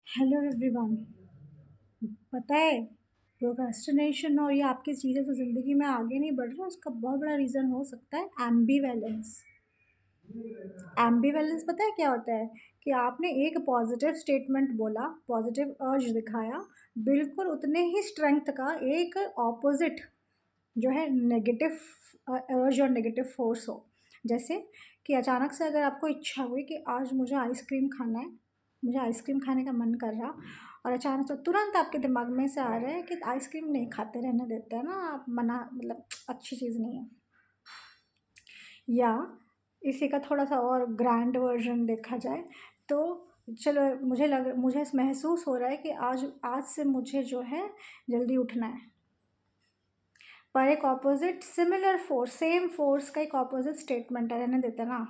Hello everyone. पता है, procrastination और ये आपकी चीज़ें तो ज़िंदगी में आगे नहीं बढ़ रहा, उसका बहुत बड़ा रीज़न हो सकता है एम्बीवैलेंस। एम्बीवैलेंस पता है क्या होता है? कि आपने एक पॉजिटिव स्टेटमेंट बोला, पॉजिटिव अर्ज दिखाया, बिल्कुल उतने ही स्ट्रेंथ का एक ऑपोजिट जो है नेगेटिव अर्ज और नेगेटिव फोर्स हो। जैसे कि अचानक से अगर आपको इच्छा हुई कि आज मुझे आइसक्रीम खाना है, मुझे आइसक्रीम खाने का मन कर रहा, और अचानक से तुरंत आपके दिमाग में से आ रहा है कि आइसक्रीम नहीं खाते, रहने देते हैं ना, आप मना, मतलब अच्छी चीज़ नहीं है। या इसी का थोड़ा-सा और ग्रैंड वर्ज़न देखा जाए तो चलो, मुझे महसूस हो रहा है कि आज आज से मुझे जो है जल्दी उठना है। पर एक opposite similar force, same force का एक ऑपोज़िट स्टेटमेंट है, रहने देते ना,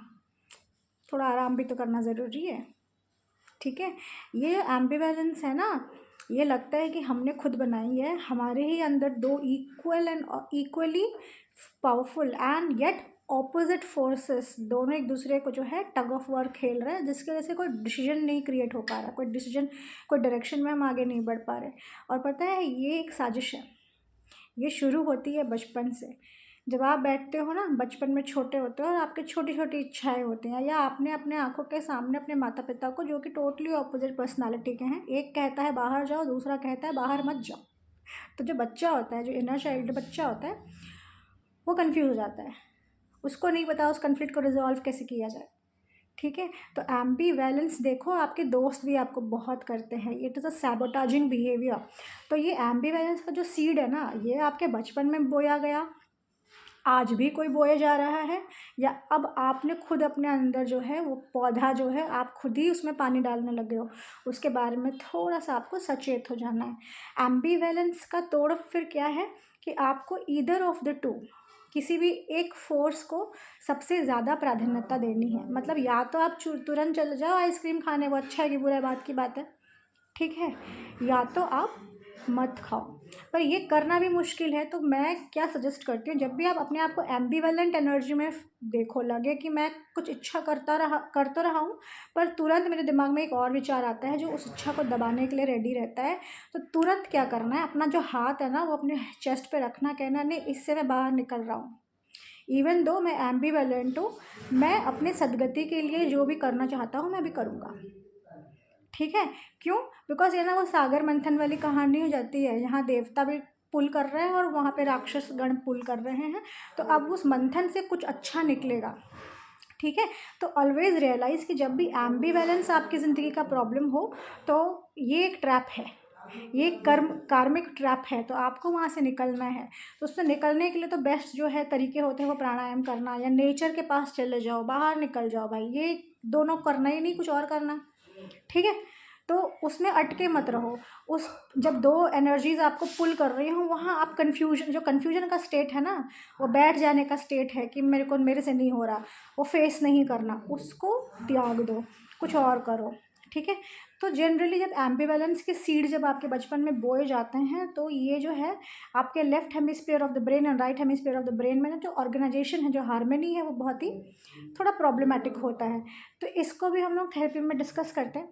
थोड़ा आराम भी तो करना ज़रूरी है। ठीक है? ये एम्बिवैलेंस है ना, ये लगता है कि हमने खुद बनाई है, हमारे ही अंदर दो equal and equally powerful and yet opposite forces दोनों एक दूसरे को जो है टग ऑफ वॉर खेल रहे हैं, जिसकी वजह से कोई डिसीजन नहीं क्रिएट हो पा रहा, कोई डिसीजन, कोई डायरेक्शन में हम आगे नहीं बढ़ पा रहे। और पता है, ये एक साजिश है। ये शुरू होती है बचपन से। जब आप बैठते हो ना, बचपन में छोटे होते हो और आपकी छोटी छोटी इच्छाएं होती हैं, या आपने अपने आंखों के सामने अपने माता पिता को, जो कि टोटली ऑपोजिट पर्सनालिटी के हैं, एक कहता है बाहर जाओ, दूसरा कहता है बाहर मत जाओ। तो जो बच्चा होता है, जो इनर चाइल्ड बच्चा होता है, वो कंफ्यूज हो जाता है, उसको नहीं पता उस कन्फ्लिक्ट को रिजॉल्व कैसे किया जाए। ठीक है? तो एम्बीवैलेंस देखो, आपके दोस्त भी आपको बहुत करते हैं, it is a sabotaging behaviour. तो ये एम्बीवैलेंस का जो सीड है ना, ये आपके बचपन में बोया गया, आज भी कोई बोए जा रहा है, या अब आपने खुद अपने अंदर जो है वो पौधा जो है, आप खुद ही उसमें पानी डालने लगे हो, उसके बारे में थोड़ा सा आपको सचेत हो जाना है। एम्बीवैलेंस का तोड़ फिर क्या है कि आपको ईदर ऑफ द टू, किसी भी एक फोर्स को सबसे ज़्यादा प्राधान्यता देनी है। मतलब या तो आप तुरंत चले जाओ आइसक्रीम खाने, वो अच्छा है कि बुरा बात की बात है, ठीक है, या तो आप मत खाओ। पर ये करना भी मुश्किल है, तो मैं क्या सजेस्ट करती हूँ, जब भी आप अपने आप को एम्बीवेलेंट एनर्जी में देखो, लगे कि मैं कुछ इच्छा कर तो रहा हूँ, पर तुरंत मेरे दिमाग में एक और विचार आता है जो उस इच्छा को दबाने के लिए रेडी रहता है, तो तुरंत क्या करना है, अपना जो हाथ है ना वो अपने चेस्ट पे रखना, कहना नहीं, इससे मैं बाहर निकल रहा हूँ। इवन दो मैं एम्बीवेलेंट हूँ, मैं अपने सदगति के लिए जो भी करना चाहता हूँ मैं भी करूँगा। ठीक है? क्यों? बिकॉज़ ये ना वो सागर मंथन वाली कहानी हो जाती है, यहाँ देवता भी पुल कर रहे हैं और वहाँ पे राक्षस गण पुल कर रहे हैं, तो अब उस मंथन से कुछ अच्छा निकलेगा। ठीक है? तो ऑलवेज़ रियलाइज़ कि जब भी एम्बिवैलेंस आपकी ज़िंदगी का प्रॉब्लम हो, तो ये एक ट्रैप है, ये कार्मिक ट्रैप है, तो आपको वहाँ से निकलना है। तो उससे निकलने के लिए तो बेस्ट जो है तरीके होते हैं वो प्राणायाम करना, या नेचर के पास चले जाओ, बाहर निकल जाओ भाई, ये दोनों करना ही नहीं, कुछ और करना। ठीक है? तो उसमें अटके मत रहो। उस जब 2 एनर्जीज़ आपको पुल कर रही हों, वहाँ आप कन्फ्यूजन का स्टेट है ना, वो बैठ जाने का स्टेट है कि मेरे से नहीं हो रहा, वो फेस नहीं करना, उसको त्याग दो, कुछ और करो। ठीक है? तो जनरली जब एम्बिवैलेंस के सीड जब आपके बचपन में बोए जाते हैं, तो ये जो है आपके left hemisphere of the brain and right hemisphere of the brain में ना जो ऑर्गेनाइजेशन है, जो हार्मनी है, वो बहुत ही थोड़ा प्रॉब्लमैटिक होता है। तो इसको भी हम लोग थेरेपी में डिस्कस करते हैं।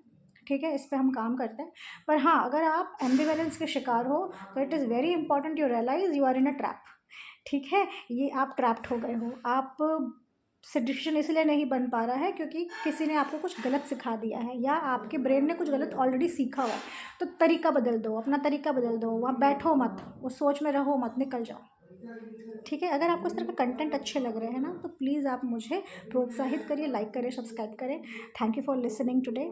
ठीक है, इस पे हम काम करते हैं। पर हाँ, अगर आप एम्बिवैलेंस के शिकार हो, तो it is very important you realize you are in a trap. ठीक है? ये आप ट्रैप्ड हो गए हो, आप से डिसीजन इसलिए नहीं बन पा रहा है क्योंकि किसी ने आपको कुछ गलत सिखा दिया है, या आपके ब्रेन ने कुछ गलत ऑलरेडी सीखा हुआ है। तो तरीका बदल दो, अपना तरीका बदल दो, वहाँ बैठो मत, उस सोच में रहो मत, निकल जाओ। ठीक है? अगर आपको इस तरह का कंटेंट अच्छे लग रहे हैं ना, तो प्लीज़ आप मुझे प्रोत्साहित करिए, लाइक करें, सब्सक्राइब करें। Thank you for listening today.